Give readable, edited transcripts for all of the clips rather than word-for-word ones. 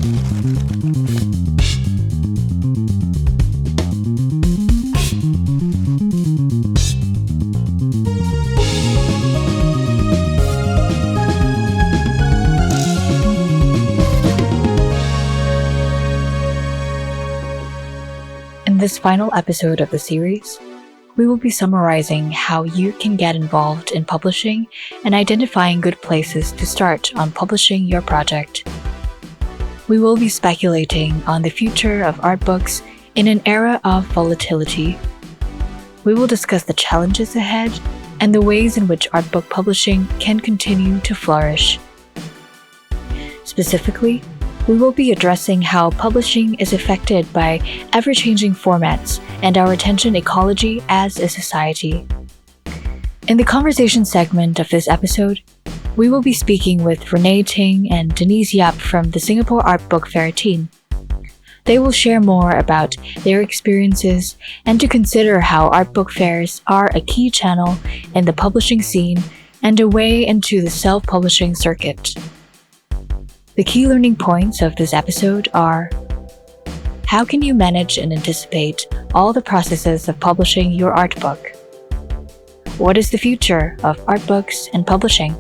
In this final episode of the series, we will be summarizing how you can get involved in publishing and identifying good places to start on publishing your project. We will be speculating on the future of art books in an era of volatility. We will discuss the challenges ahead and the ways in which art book publishing can continue to flourish. Specifically, we will be addressing how publishing is affected by ever-changing formats and our attention ecology as a society. In the conversation segment of this episode, we will be speaking with Renee, Ting, and Denise from the Singapore Art Book Fair team. They will share more about their experiences and to consider how art book fairs are a key channel in the publishing scene and a way into the self-publishing circuit. The key learning points of this episode are: how can you manage and anticipate all the processes of publishing your art book? What is the future of art books and publishing?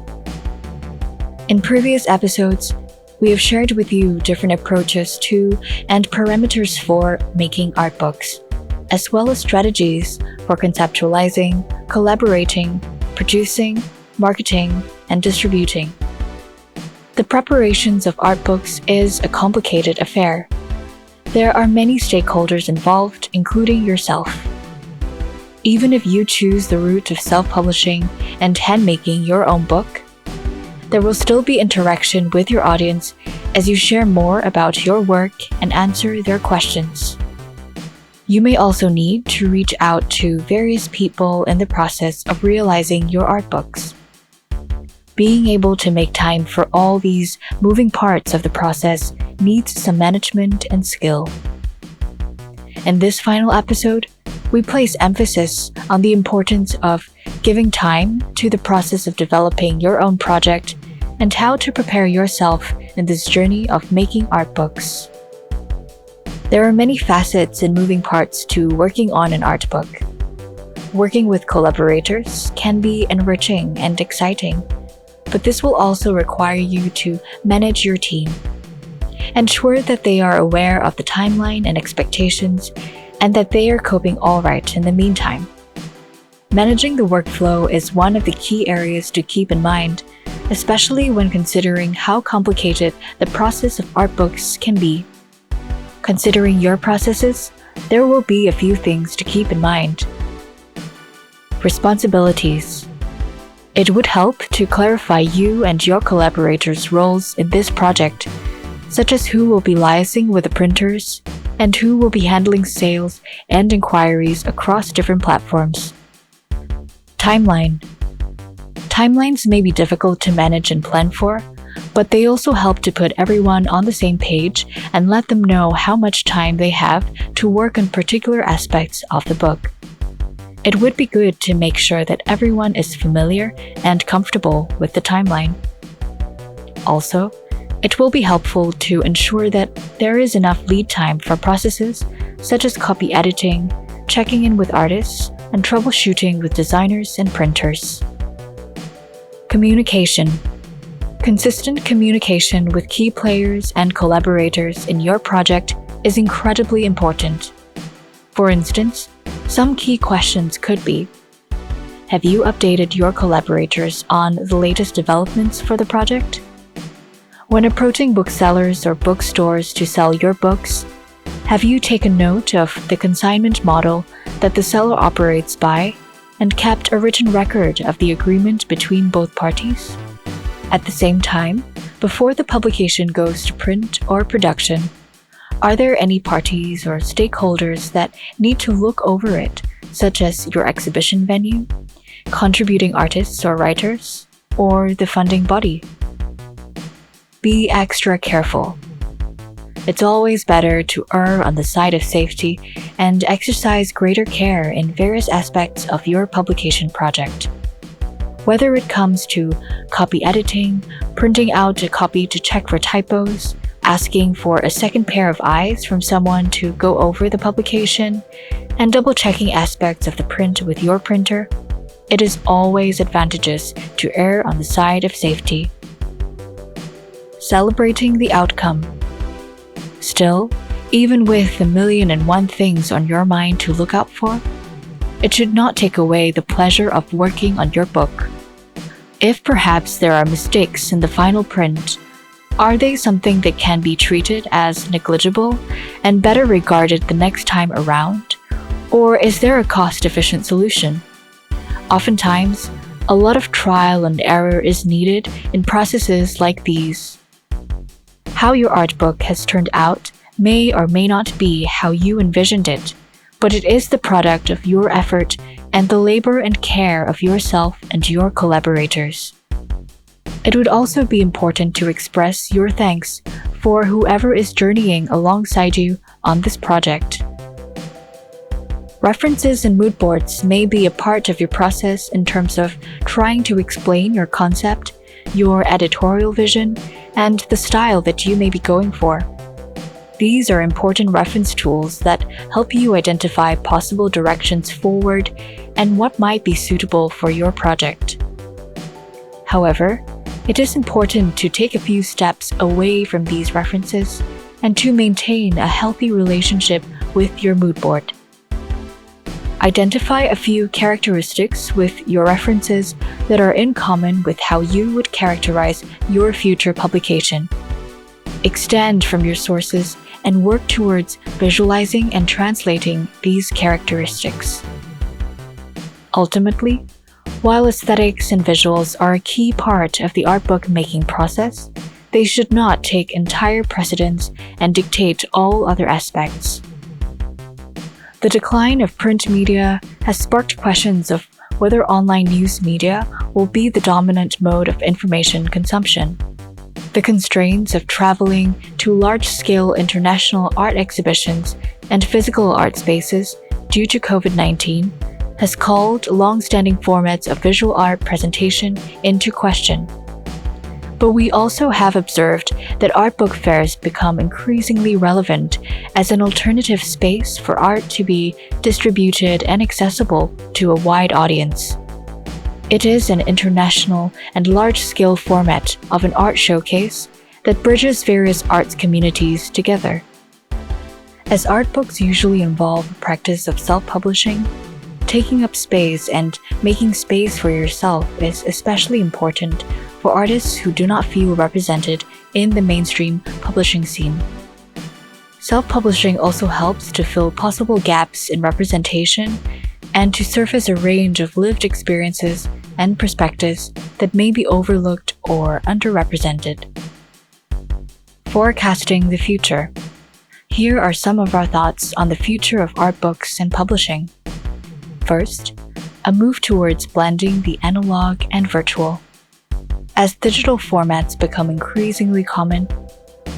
In previous episodes, we have shared with you different approaches to and parameters for making art books, as well as strategies for conceptualizing, collaborating, producing, marketing, and distributing. The preparations of art books is a complicated affair. There are many stakeholders involved, including yourself. Even if you choose the route of self-publishing and hand-making your own book, there will still be interaction with your audience as you share more about your work and answer their questions. You may also need to reach out to various people in the process of realizing your art books. Being able to make time for all these moving parts of the process needs some management and skill. In this final episode, we place emphasis on the importance of giving time to the process of developing your own project and how to prepare yourself in this journey of making art books. There are many facets and moving parts to working on an art book. Working with collaborators can be enriching and exciting, but this will also require you to manage your team. Ensure that they are aware of the timeline and expectations, and that they are coping all right in the meantime. Managing the workflow is one of the key areas to keep in mind, especially when considering how complicated the process of art books can be. Considering your processes, there will be a few things to keep in mind. Responsibilities. It would help to clarify you and your collaborators' roles in this project, such as who will be liaising with the printers and who will be handling sales and inquiries across different platforms. Timeline. Timelines may be difficult to manage and plan for, but they also help to put everyone on the same page and let them know how much time they have to work on particular aspects of the book. It would be good to make sure that everyone is familiar and comfortable with the timeline. Also, it will be helpful to ensure that there is enough lead time for processes such as copy editing, checking in with artists, and troubleshooting with designers and printers. Communication. Consistent communication with key players and collaborators in your project is incredibly important. For instance, some key questions could be: have you updated your collaborators on the latest developments for the project? When approaching booksellers or bookstores to sell your books, have you taken note of the consignment model that the seller operates by and kept a written record of the agreement between both parties? At the same time, before the publication goes to print or production, are there any parties or stakeholders that need to look over it, such as your exhibition venue, contributing artists or writers, or the funding body? Be extra careful. It's always better to err on the side of safety and exercise greater care in various aspects of your publication project. Whether it comes to copy editing, printing out a copy to check for typos, asking for a second pair of eyes from someone to go over the publication, and double-checking aspects of the print with your printer, it is always advantageous to err on the side of safety. Celebrating the outcome. Still, even with the 1,000,001 things on your mind to look out for, it should not take away the pleasure of working on your book. If perhaps there are mistakes in the final print, are they something that can be treated as negligible and better regarded the next time around? Or is there a cost-efficient solution? Oftentimes, a lot of trial and error is needed in processes like these. How your art book has turned out may or may not be how you envisioned it, but it is the product of your effort and the labor and care of yourself and your collaborators. It would also be important to express your thanks for whoever is journeying alongside you on this project. References and mood boards may be a part of your process in terms of trying to explain your concept, your editorial vision, and the style that you may be going for. These are important reference tools that help you identify possible directions forward and what might be suitable for your project. However, it is important to take a few steps away from these references and to maintain a healthy relationship with your mood board. Identify a few characteristics with your references that are in common with how you would characterize your future publication. Extend from your sources and work towards visualizing and translating these characteristics. Ultimately, while aesthetics and visuals are a key part of the art book making process, they should not take entire precedence and dictate all other aspects. The decline of print media has sparked questions of whether online news media will be the dominant mode of information consumption. The constraints of traveling to large-scale international art exhibitions and physical art spaces due to COVID-19 has called long-standing formats of visual art presentation into question. But we also have observed that art book fairs become increasingly relevant as an alternative space for art to be distributed and accessible to a wide audience. It is an international and large-scale format of an art showcase that bridges various arts communities together. As art books usually involve the practice of self-publishing, taking up space and making space for yourself is especially important for artists who do not feel represented in the mainstream publishing scene. Self-publishing also helps to fill possible gaps in representation and to surface a range of lived experiences and perspectives that may be overlooked or underrepresented. Forecasting the future. Here are some of our thoughts on the future of art books and publishing. First, a move towards blending the analog and virtual. As digital formats become increasingly common,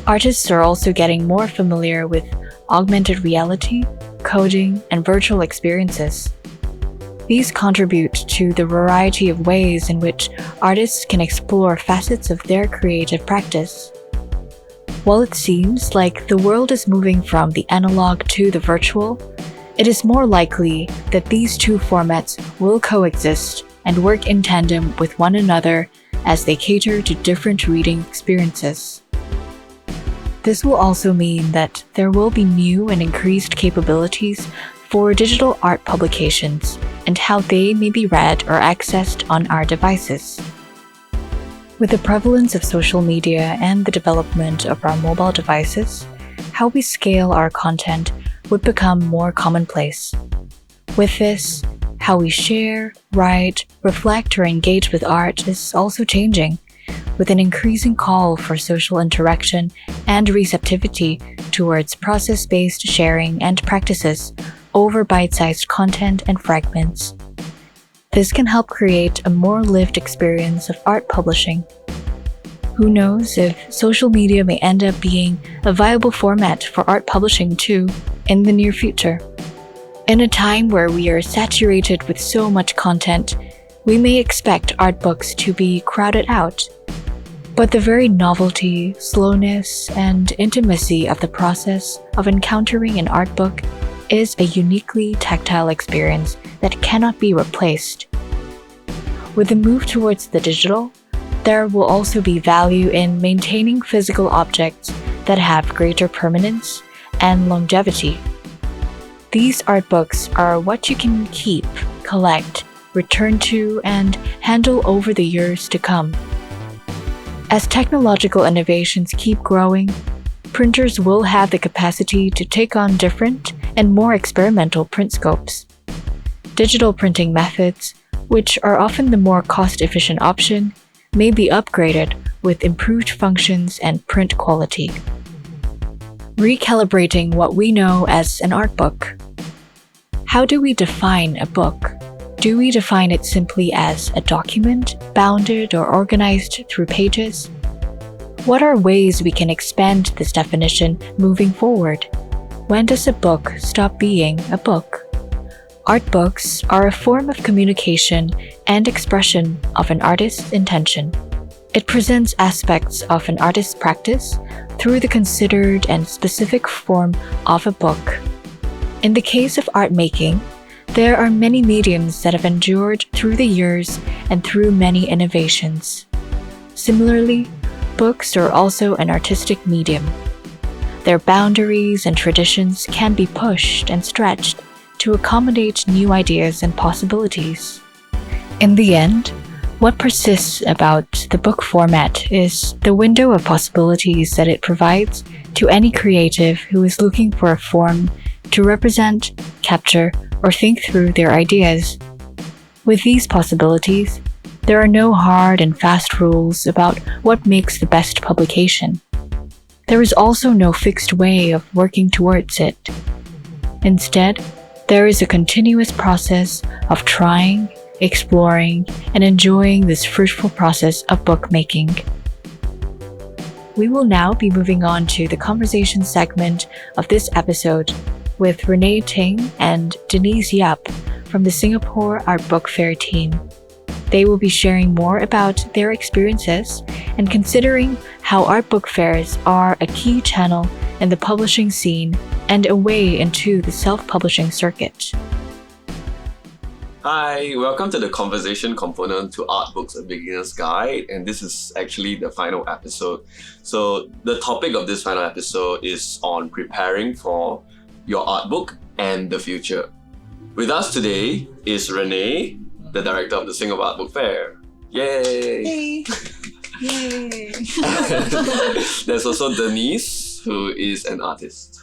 artists are also getting more familiar with augmented reality, coding, and virtual experiences. These contribute to the variety of ways in which artists can explore facets of their creative practice. While it seems like the world is moving from the analog to the virtual, it is more likely that these two formats will coexist and work in tandem with one another as they cater to different reading experiences. This will also mean that there will be new and increased capabilities for digital art publications and how they may be read or accessed on our devices. With the prevalence of social media and the development of our mobile devices, how we scale our content would become more commonplace. With this, how we share, write, reflect, or engage with art is also changing, with an increasing call for social interaction and receptivity towards process-based sharing and practices over bite-sized content and fragments. This can help create a more lived experience of art publishing. Who knows if social media may end up being a viable format for art publishing too in the near future. In a time where we are saturated with so much content, we may expect art books to be crowded out. But the very novelty, slowness, and intimacy of the process of encountering an art book is a uniquely tactile experience that cannot be replaced. With the move towards the digital, there will also be value in maintaining physical objects that have greater permanence and longevity. These art books are what you can keep, collect, return to, and handle over the years to come. As technological innovations keep growing, printers will have the capacity to take on different and more experimental print scopes. Digital printing methods, which are often the more cost-efficient option, may be upgraded with improved functions and print quality. Recalibrating what we know as an art book. How do we define a book? Do we define it simply as a document, bounded or organized through pages? What are ways we can expand this definition moving forward? When does a book stop being a book? Art books are a form of communication and expression of an artist's intention. It presents aspects of an artist's practice through the considered and specific form of a book. In the case of art making, there are many mediums that have endured through the years and through many innovations. Similarly, books are also an artistic medium. Their boundaries and traditions can be pushed and stretched to accommodate new ideas and possibilities. In the end, what persists about the book format is the window of possibilities that it provides to any creative who is looking for a form to represent, capture, or think through their ideas. With these possibilities, there are no hard and fast rules about what makes the best publication. There is also no fixed way of working towards it. Instead, there is a continuous process of trying, exploring, and enjoying this fruitful process of bookmaking. We will now be moving on to the conversation segment of this episode with Renee Ting and Denise Yap from the Singapore Art Book Fair team. They will be sharing more about their experiences and considering how art book fairs are a key channel in the publishing scene and a way into the self-publishing circuit. Hi, welcome to the conversation component to Art Books, A Beginner's Guide, and this is actually the final episode. So the topic of this final episode is on preparing for your art book and the future. With us today is Renee, the director of the Singapore Art Book Fair. Yay! Hey! Yay! There's also Denise, who is an artist.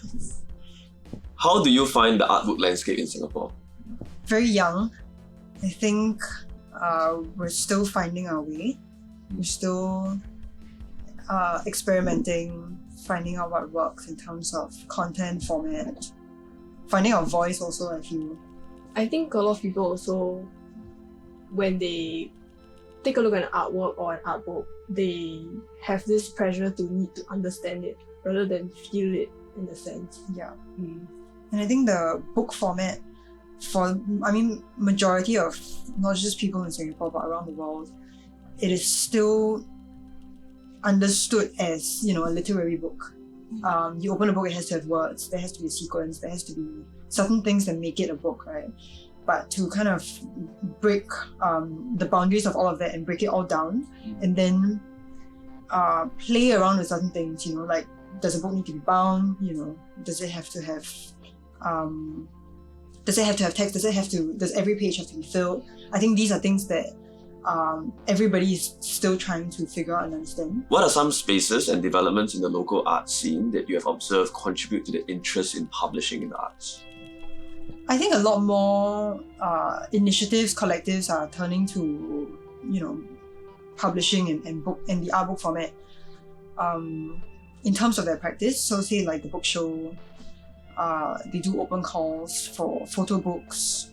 How do you find the art book landscape in Singapore? Very young. I think we're still finding our way. We're still experimenting, finding out what works in terms of content, format, finding our voice also, I feel. I think a lot of people also, when they take a look at an artwork or an art book, they have this pressure to need to understand it rather than feel it in a sense. Yeah. And I think the book format majority of not just people in Singapore but around the world, it is still understood as, a literary book. You open a book, it has to have words, there has to be a sequence, there has to be certain things that make it a book, right? But to kind of break the boundaries of all of that and break it all down and then play around with certain things, like does a book need to be bound? Does it have to have text? Does every page have to be filled? I think these are things that everybody is still trying to figure out and understand. What are some spaces and developments in the local art scene that you have observed contribute to the interest in publishing in the arts? I think a lot more initiatives, collectives are turning to, publishing and the art book format in terms of their practice. So say like the book show, they do open calls for photo books.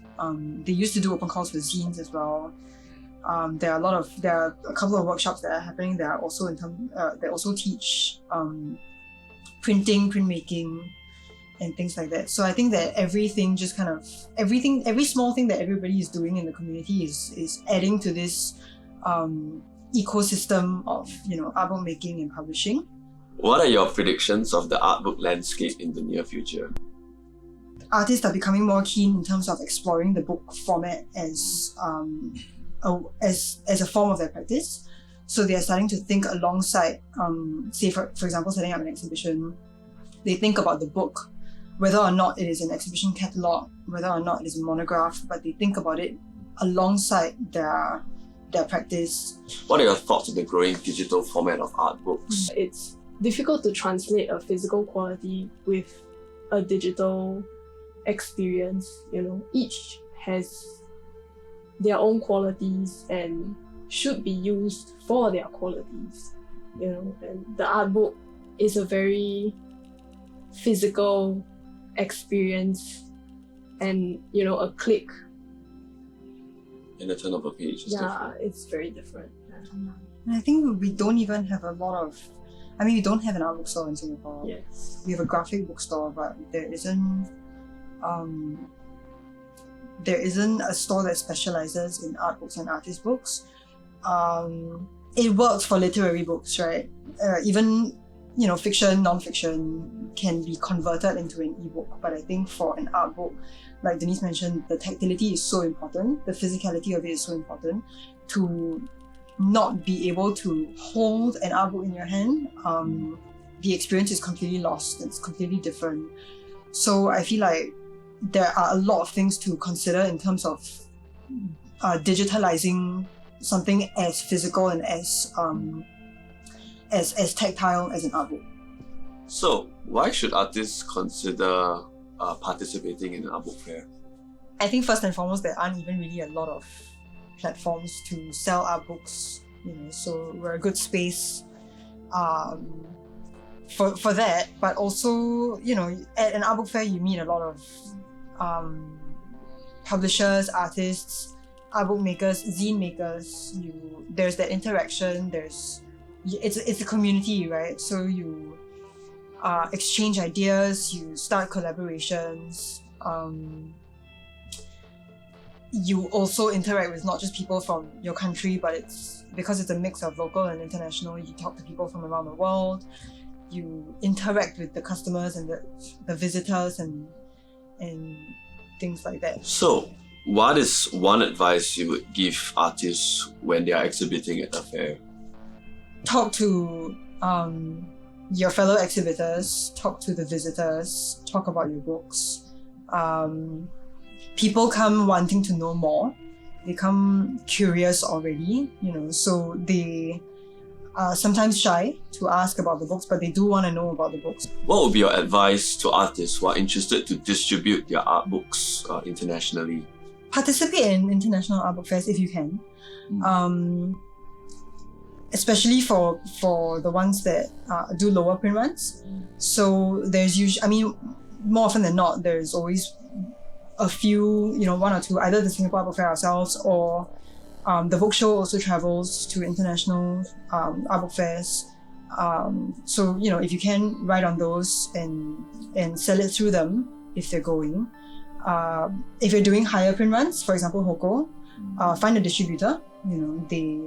They used to do open calls for zines as well. There are a couple of workshops that are happening that are also they also teach printing, printmaking, and things like that. So I think that every small thing that everybody is doing in the community is adding to this ecosystem of art book making and publishing. What are your predictions of the art book landscape in the near future? Artists are becoming more keen in terms of exploring the book format as a form of their practice. So they are starting to think alongside, say for example, setting up an exhibition. They think about the book, whether or not it is an exhibition catalogue, whether or not it is a monograph, but they think about it alongside their practice. What are your thoughts on the growing digital format of art books? It's difficult to translate a physical quality with a digital experience. Each has their own qualities and should be used for their qualities. And the art book is a very physical experience, and a click. In the turn of a page. It's very different. And I think we don't even have a lot of. We don't have an art bookstore in Singapore. Yes. We have a graphic bookstore, but there isn't a store that specializes in art books and artist books. It works for literary books, right? Even fiction, non-fiction can be converted into an ebook. But I think for an art book, like Denise mentioned, the tactility is so important. The physicality of it is so important. To not be able to hold an art book in your hand, the experience is completely lost. It's completely different. So I feel like there are a lot of things to consider in terms of digitalizing something as physical and as tactile as an art book. So, why should artists consider participating in an art book fair? I think first and foremost, there aren't even really a lot of platforms to sell art books, so we're a good space for that. But also, at an art book fair, you meet a lot of publishers, artists, art book makers, zine makers. There's that interaction. It's a community, right? So you exchange ideas, you start collaborations. You also interact with not just people from your country, but because it's a mix of local and international. You talk to people from around the world. You interact with the customers and the visitors and things like that. So, what is one advice you would give artists when they are exhibiting at a fair? Talk to your fellow exhibitors, talk to the visitors, talk about your books. People come wanting to know more. They come curious already, so they are sometimes shy to ask about the books, but they do want to know about the books. What would be your advice to artists who are interested to distribute their art books internationally? Participate in international art book fairs if you can. Especially for the ones that do lower print runs. So there's usually, more often than not, there's always a few, one or two, either the Singapore Art Book Fair ourselves or the book show also travels to international art book fairs. So, if you can write on those and sell it through them if they're going. If you're doing higher print runs, for example, Hoko, find a distributor. They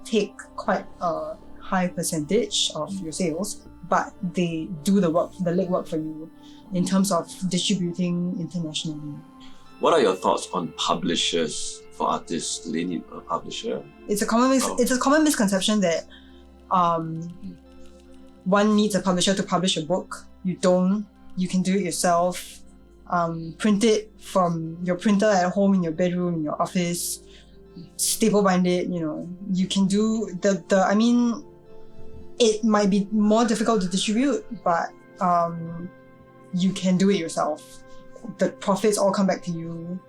take quite a high percentage of your sales, but they do the legwork for you in terms of distributing internationally. What are your thoughts on publishers for artists? Do they need a publisher? It's a common misconception that one needs a publisher to publish a book. You don't. You can do it yourself. Print it from your printer at home, in your bedroom, in your office. Staple bind it. You can do it might be more difficult to distribute, but you can do it yourself. The profits all come back to you.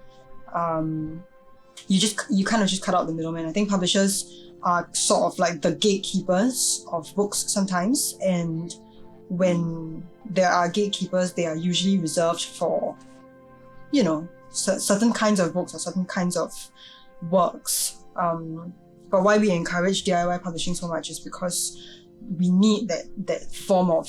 You kind of just cut out the middleman. I think publishers are sort of like the gatekeepers of books sometimes, and when there are gatekeepers, they are usually reserved for, certain kinds of books or certain kinds of works. But why we encourage DIY publishing so much is because we need that form of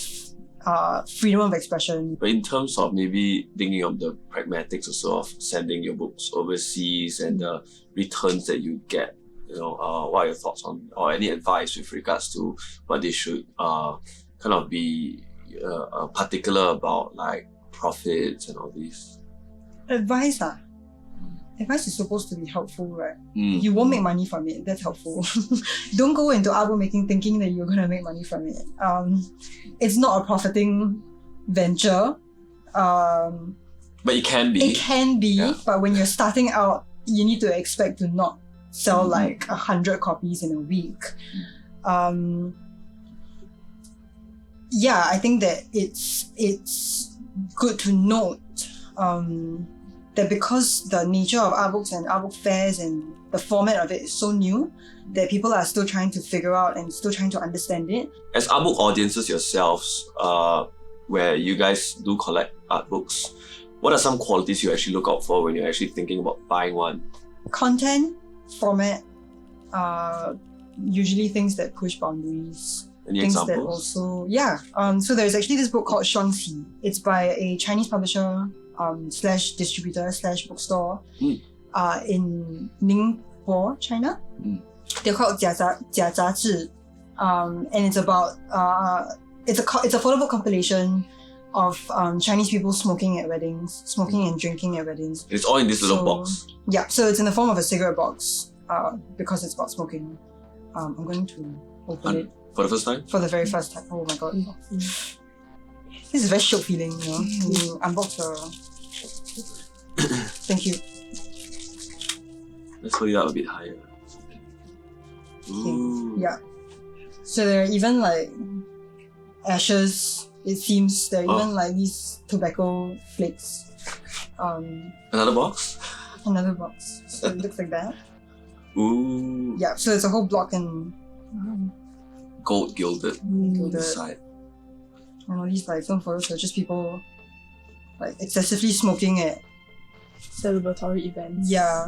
freedom of expression. But in terms of maybe thinking of the pragmatics also of sending your books overseas and the returns that you get, what are your thoughts on, or any advice with regards to what they should kind of be particular about, like profits and all these? Advice, advice is supposed to be helpful, right? You won't make money from it. That's helpful. Don't go into artwork making thinking that you're gonna make money from it. It's not a profiting venture. But it can be. It can be, but when you're starting out, you need to expect to not sell like 100 copies in a week. I think that it's good to note that because the nature of art books and art book fairs and the format of it is so new, that people are still trying to figure out and still trying to understand it. As art book audiences yourselves, where you guys do collect art books, what are some qualities you actually look out for when you're actually thinking about buying one? Content, format, usually things that push boundaries. Any things examples? that also, so there's actually this book called Shuangxi. It's by a Chinese publisher slash distributor slash bookstore in Ningbo, China. They're called 假杂志, and it's about it's a photo book compilation of Chinese people smoking at weddings, smoking and drinking at weddings. It's all in this little box. Yeah, so it's in the form of a cigarette box because it's about smoking. I'm going to open it. For the first time? For the very first time. Oh my god. This is a very shock feeling, you know. You unbox Thank you. Let's hold it up a bit higher. Ooh. Yeah. So there are even like ashes, it seems. There are even like these tobacco flakes. Another box? Another box. So it looks like that. Ooh. Yeah, so it's a whole block and Gold gilded on the side. And all these like film photos are just people like excessively smoking at Celebratory events. yeah,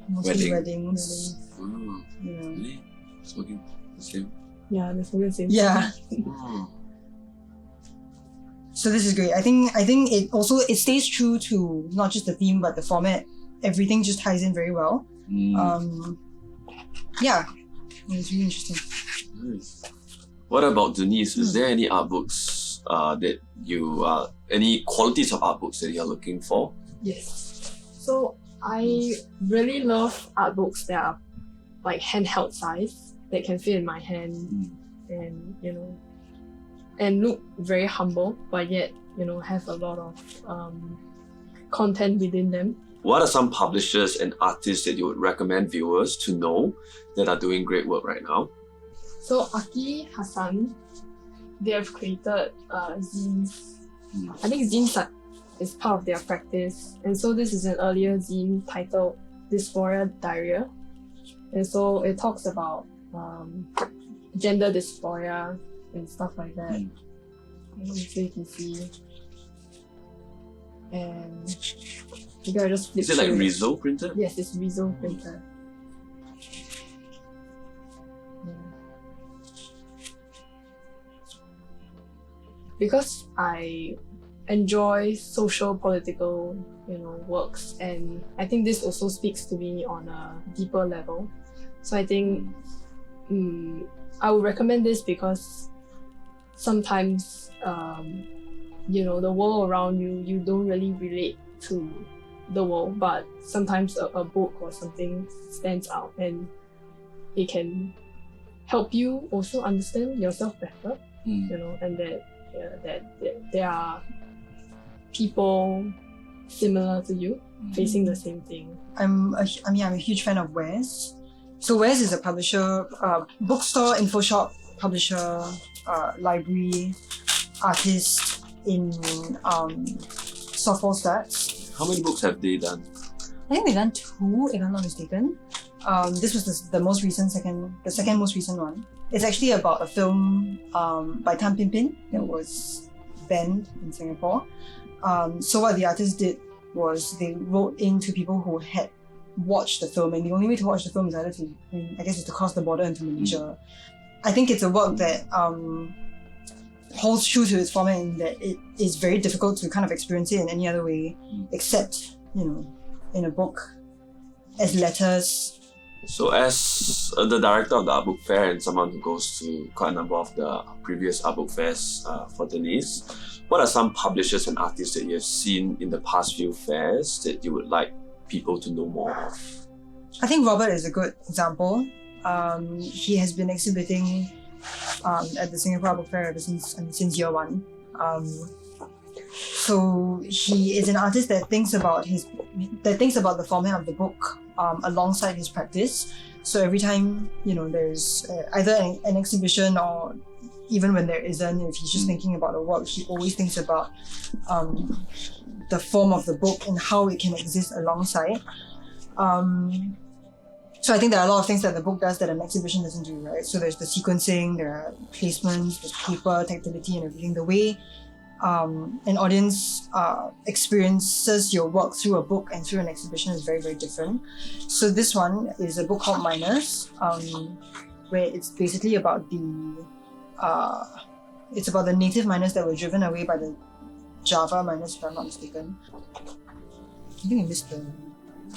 mostly Wedding. weddings. Ooh. You know. Really? Smoking the same? Yeah, that's the same. Yeah. Ooh. So this is great. I think it stays true to not just the theme but the format. Everything just ties in very well. Yeah, it's really interesting. Nice. What about Denise? Is there any art books that you any qualities of art books that you're looking for? Yes. So I really love art books that are like handheld size, that can fit in my hand and and look very humble, but yet have a lot of content within them. What are some publishers and artists that you would recommend viewers to know that are doing great work right now? So Aki Hassan, they have created zines. I think zines is part of their practice, and so this is an earlier zine titled Dysphoria Diarrhea, and so it talks about gender dysphoria and stuff like that. So you can see, and maybe I just flip Is it like through Rizzo printed? Yes, it's Rizzo printed. Because I enjoy social political works, and I think this also speaks to me on a deeper level. So I think I would recommend this because sometimes the world around you don't really relate to the world, but sometimes a book or something stands out and it can help you also understand yourself better, and that there are people similar to you facing the same thing. I'm a huge fan of Wares. So Wares is a publisher, bookstore, info shop, publisher, library, artist in softball stats. How many books have they done? I think they've done 2, if I'm not mistaken. This was the second most recent one. It's actually about a film by Tan Pin Pin that was banned in Singapore. So what the artist did was they wrote into people who had watched the film, and the only way to watch the film is either to cross the border into Malaysia. I think it's a work that holds true to its format in that it is very difficult to kind of experience it in any other way except, in a book as letters So as the director of the art book fair and someone who goes to quite a number of the previous art book fairs for Denise, what are some publishers and artists that you have seen in the past few fairs that you would like people to know more of? I think Robert is a good example. He has been exhibiting at the Singapore Art Book Fair ever since year one. So he is an artist that thinks about the format of the book alongside his practice. So every time there's either an exhibition or even when there isn't, if he's just thinking about a work, he always thinks about the form of the book and how it can exist alongside. So I think there are a lot of things that the book does that an exhibition doesn't do, right? So there's the sequencing, there are placements, there's paper, tactility and everything. The way an audience experiences your work through a book and through an exhibition is very, very different. So this one is a book called Miners, where it's basically about the native miners that were driven away by the Java miners, if I'm not mistaken. I think I missed the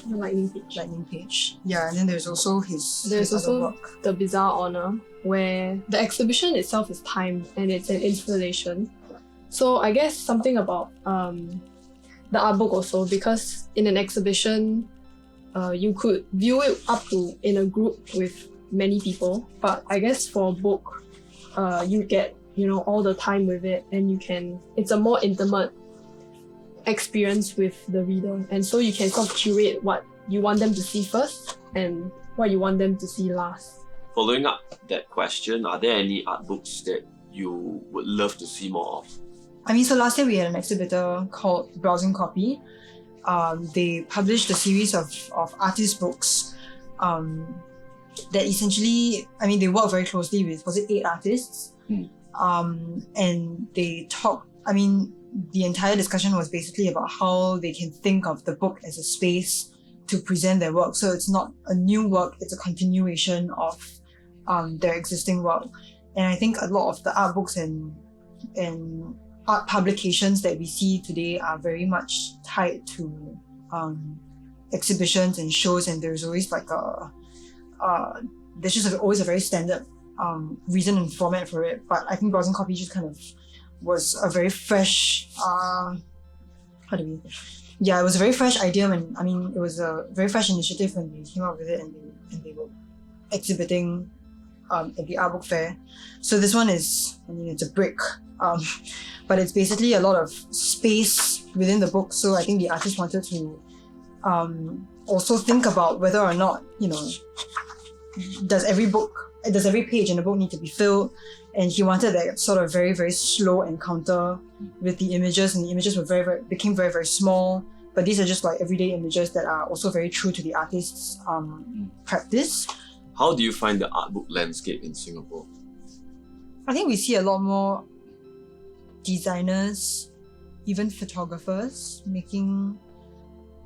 lightning page. Yeah, and then there's also his other work. The Bizarre Honor, where the exhibition itself is timed and it's an installation. So I guess something about the art book also, because in an exhibition, you could view it up to in a group with many people. But I guess for a book, you get all the time with it, and it's a more intimate experience with the reader, and so you can sort of curate what you want them to see first and what you want them to see last. Following up that question, are there any art books that you would love to see more of? So last year we had an exhibitor called Browsing Copy. They published a series of artist books that essentially, they work very closely with, 8 artists? And they talk, the entire discussion was basically about how they can think of the book as a space to present their work. So it's not a new work, it's a continuation of their existing work. And I think a lot of the art books and art publications that we see today are very much tied to exhibitions and shows, and there's always there's just always a very standard reason and format for it. But I think Browsing Copy just kind of was a very fresh it was a very fresh idea when it was a very fresh initiative when they came up with it, and they were exhibiting at the art book fair. So this one is, it's a brick, but it's basically a lot of space within the book. So I think the artist wanted to also think about whether or not, does every page in the book need to be filled? And he wanted that sort of very, very slow encounter with the images, and the images became very, very small. But these are just like everyday images that are also very true to the artist's practice. How do you find the art book landscape in Singapore? I think we see a lot more designers, even photographers, making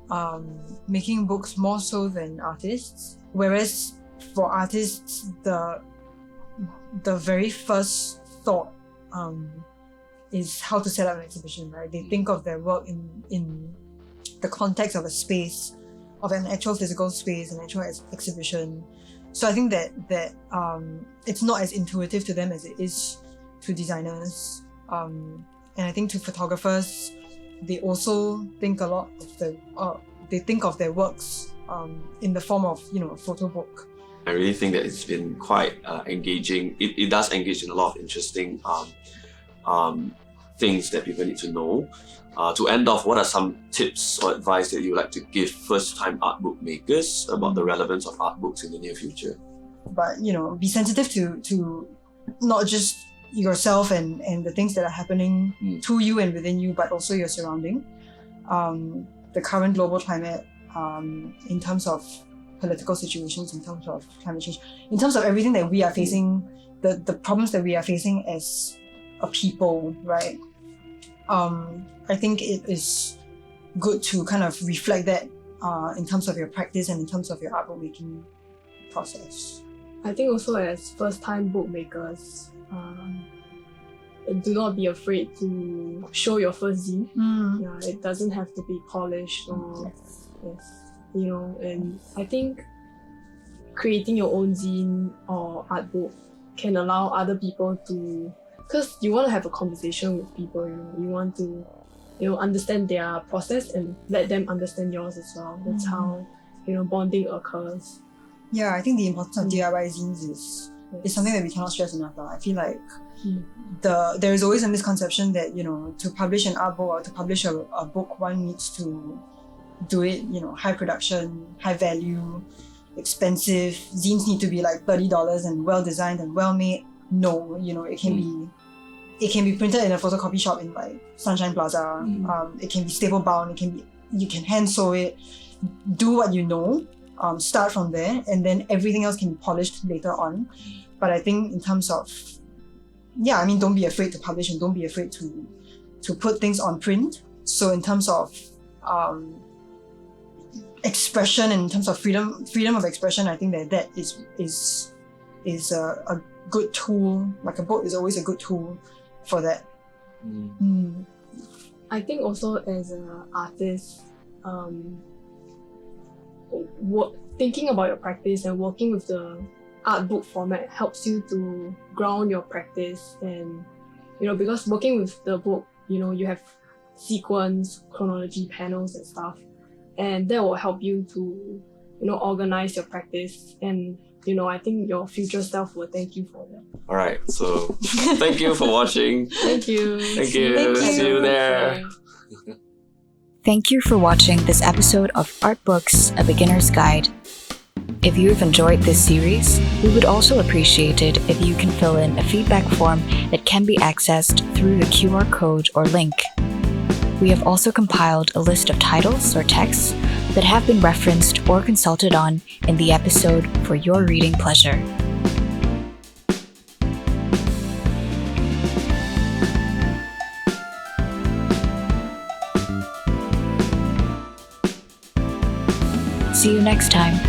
books more so than artists. Whereas for artists, the very first thought is how to set up an exhibition, right? They think of their work in the context of a space, of an actual physical space, an actual exhibition. So I think that it's not as intuitive to them as it is to designers. And I think to photographers, they also think a lot of they think of their works in the form of a photo book. I really think that it's been quite engaging. It does engage in a lot of interesting things that people need to know. To end off, what are some tips or advice that you would like to give first-time art book makers about the relevance of art books in the near future? But be sensitive to not just yourself and the things that are happening to you and within you, but also your surrounding. The current global climate, in terms of political situations, in terms of climate change, in terms of everything that we are facing, the problems that we are facing as a people, right? I think it is good to kind of reflect that in terms of your practice and in terms of your art book making process. I think also as first-time bookmakers, do not be afraid to show your first zine. Yeah, it doesn't have to be polished or and I think creating your own zine or art book can allow other people to, because you want to have a conversation with people, you want to understand their process and let them understand yours as well. That's how bonding occurs. Yeah, I think the importance of DIY zines is something that we cannot stress enough. I feel like there is always a misconception that to publish an art book or to publish a book, one needs to do it high production, high value, expensive. Zines need to be like $30 and well designed and well made. No, it can be printed in a photocopy shop in like Sunshine Plaza. It can be staple bound. You can hand sew it. Do what you know. Start from there, and then everything else can be polished later on. But I think in terms of don't be afraid to publish and don't be afraid to put things on print. So in terms of expression and in terms of freedom of expression, I think that is a good tool. Like a book is always a good tool for that. I think also as an artist, thinking about your practice and working with the art book format helps you to ground your practice. And because working with the book, you have sequence, chronology, panels and stuff, and that will help you to organize your practice. And I think your future self will thank you for that. All right, so thank you for watching. Thank you. Thank you. See you there. Thank you for watching this episode of Art Books, A Beginner's Guide. If you've enjoyed this series, we would also appreciate it if you can fill in a feedback form that can be accessed through the QR code or link. We have also compiled a list of titles or texts that have been referenced or consulted on in the episode for your reading pleasure. See you next time.